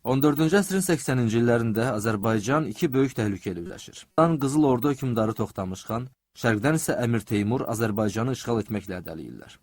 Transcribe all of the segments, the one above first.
14-cü əsrin 80-ci illərində Azərbaycan iki böyük təhlükəli üzləşir. Qızıl Ordu hökmdarı Toxtamış xan, şərqdən isə Əmir Teymur Azərbaycanı işğal etməklə hədələyirlər.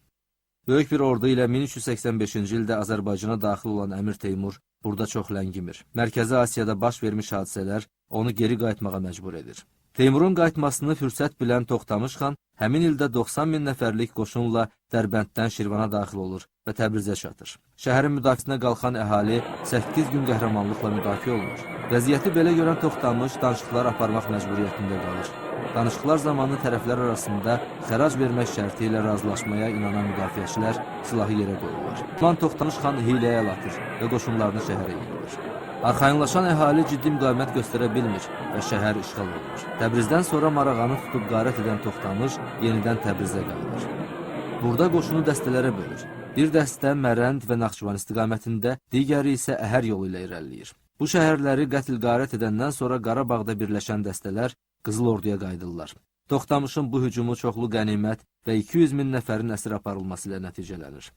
Böyük bir ordu ilə 1385-ci ildə Azərbaycana daxil olan Əmir Teymur burada çox ləngimir. Mərkəzi Asiyada baş vermiş hadisələr onu geri qayıtmağa məcbur edir. Teymurun qayıtmasını fürsət bilən Toxtamış xan həmin ildə 90 min nəfərlik qoşunla Dərbənddən Şirvana daxil olur və Təbrizə çatır. Şəhərin müdafiəsinə qalxan əhali 8 gün qəhrəmanlıqla müdafiə olunur. Vəziyyəti belə görən Toxtamış danışıqlar aparmaq məcburiyyətində qalır. Danışıqlar zamanı tərəflər arasında xərac vermək şərti ilə razılaşmaya inanan müdafiəçilər silahı yerə qoyurlar. Toxtamış xan hiləyə əl atır və qoşunlarını şəhərə yenilir. Arxayınlaşan əhali ciddi müqavimət göstərə bilmir və şəhər işğal olunur. Təbrizdən sonra Marağanı tutub qarət edən Toxtamış yenidən Təbrizə qayıdır. Burada qoşunu dəstələrə bölür. Bir dəstə Mərənd və Naxçıvan istiqamətində, digəri isə Əhər yolu ilə irəliləyir. Bu şəhərləri qətl qarət edəndən sonra Qarabağda birləşən dəstələr Qızıl Orduya qayıdırlar. Toxtamışın bu hücumu çoxlu qənimət və 200 min nəfərin əsir aparılması ilə nəticələnir.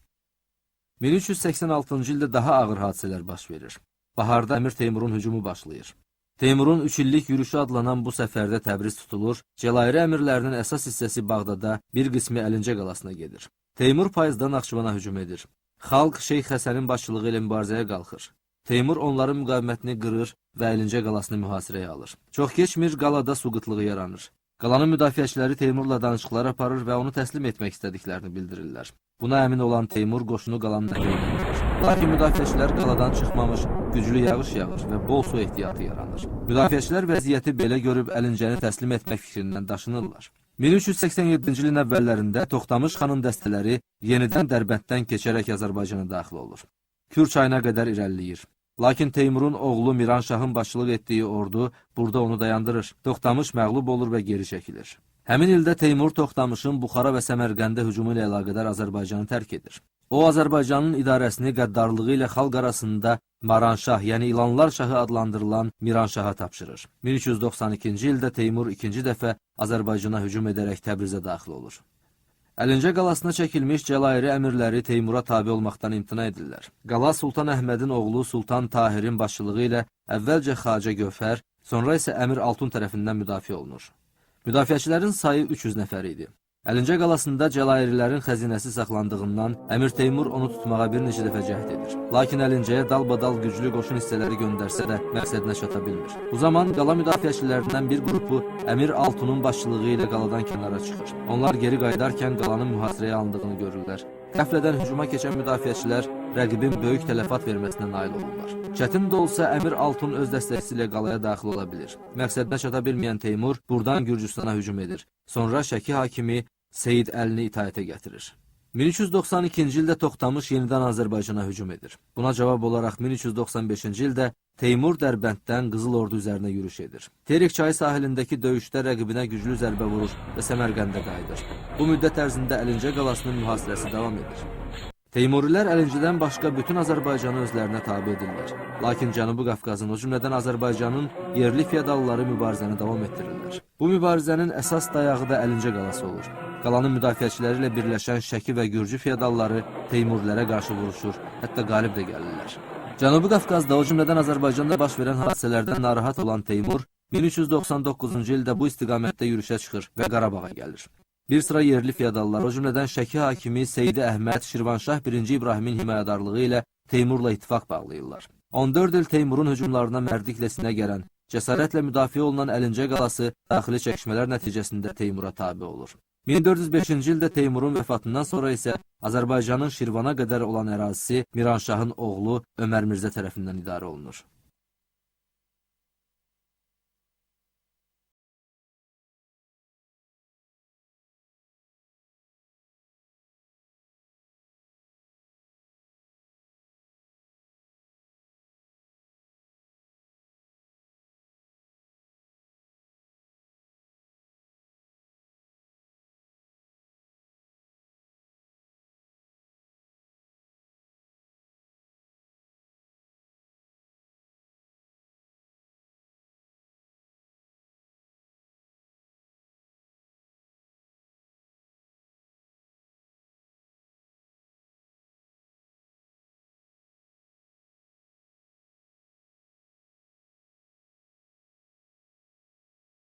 1386-cı ildə daha ağır hadisələr baş verir. Baharda Əmir Teymurun hücumu başlayır. Teymurun 3 illik yürüşü adlanan bu səfərdə Təbriz tutulur, Cəlairi əmirlərinin əsas hissəsi Bağdada, bir qismi Əlincə qalasına gedir. Teymur payızda Naxçıvana hücum edir. Xalq Şeyx Həsənin başçılığı ilə mübarizəyə qalxır. Teymur onların müqavimətini qırır və Əlincə qalasını mühasirəyə alır. Çox keçmir, qalada su qıtlığı yaranır. Qalanın müdafiəçiləri Teymurla danışıqlar aparır və onu təslim etmək istədiklərini bildirirlər. Buna əmin olan Teymur qoşunu qalanın əhəmiyyətini verir. Lakin müdafiəçilər qaladan çıxmamış, güclü yağış yağır və bol su ehtiyatı yaranır. Müdafiəçilər vəziyyəti belə görüb Əlincəni təslim etmək fikrindən daşınırlar. 1387-ci ilin əvvəllərində Toxtamış xanın dəstələri yenidən Dərbənddən keçərək Azərbaycana daxil olur. Kür çayına qədər irəliləyir. Lakin Teymurun oğlu Miranşahın başçılıq etdiyi ordu burada onu dayandırır. Toxtamış məğlub olur və geri çəkilir. Həmin ildə Teymur Toxtamışın Buxara və Səmərqəndə hücumu ilə əlaqədar Azərbaycanı tərk edir. O, Azərbaycanın idarəsini qəddarlığı ilə xalq arasında Maranşah, yəni İlanlar şahı adlandırılan Miranşaha tapşırır. 1392-ci ildə Teymur ikinci dəfə Azərbaycana hücum edərək Təbrizə daxil olur. Əlincə qalasına çəkilmiş Cəlairi əmirləri Teymura tabe olmaqdan imtina edirlər. Qala Sultan Əhmədin oğlu Sultan Tahirin başçılığı ilə əvvəlcə Xacə Gövhər, sonra isə Əmir Altun tərəfindən müdafiə olunur. Müdafiəçilərin sayı 300 nəfər idi. Əlincə qalasında Cəlairilərin xəzinəsi saxlandığından Əmir Teymur onu tutmağa bir neçə dəfə cəhd edir. Lakin Əlincəyə dalbadal güclü qoşun hissələri göndərsə də məqsədinə çata bilmir. Bu zaman qala müdafiəçilərindən bir qrupu Əmir Altunun başçılığı ilə qaladan kənara çıxır. Onlar geri qayıdarkən qalanın mühasirəyə alındığını görürlər. Qəflədən hücuma keçən müdafiəçilər rəqibin böyük tələfat verməsinə nail olurlar. Çətin də olsa Əmir Altun öz dəstəsi ilə qalaya daxil ola bilir. Məqsədinə çata bilməyən Teymur buradan Gürcüstana hücum edir. Sonra Şəki hakimi Seyid Əlini itaətə gətirir. 1392-ci ildə Toxtamış yenidən Azərbaycana hücum edir. Buna cavab olaraq 1395-ci ildə Teymur Dərbənddən Qızıl Ordu üzərinə yürüş edir. Terik çayı sahilindəki döyüşdə rəqibinə güclü zərbə vurur və Səmərqəndə qayıdır. Bu müddət ərzində Əlincə qalasının mühasirəsi davam edir. Teymurilər Əlincədən başqa bütün Azərbaycanı özlərinə tabe edirlər. Lakin Cənubi Qafqazın, o cümlədən Azərbaycanın yerli feodalları mübarizəni davam etdirirlər. Bu mübarizənin əsas dayağı da Əlincə qalası olur. Qalanın müdafiəçiləri ilə birləşən Şəki və Gürcü feodalları Teymurilərə qarşı vuruşur, hətta qalib də gəlirlər. Cənubi Qafqazda, o cümlədən Azərbaycanda baş verən hadisələrdən narahat olan Teymur 1399-cu ildə bu istiqamətdə yürüşə çıxır və Qarabağa gəlir. Bir sıra yerli feodallar, o cümlədən Şəki hakimi Seyidi Əhməd Şirvanşah 1-ci İbrahimin himayədarlığı ilə Teymurla ittifaq bağlayırlar. 14 il Teymurun hücumlarına mərdliklə sinə gələn, cəsarətlə müdafiə olunan Əlincə qalası daxili çəkişmələr nəticəsində Teymura tabe olur. 1405-ci ildə Teymurun vəfatından sonra isə Azərbaycanın Şirvana qədər olan ərazisi Miranşahın oğlu Ömər Mirzə tərəfindən idarə olunur.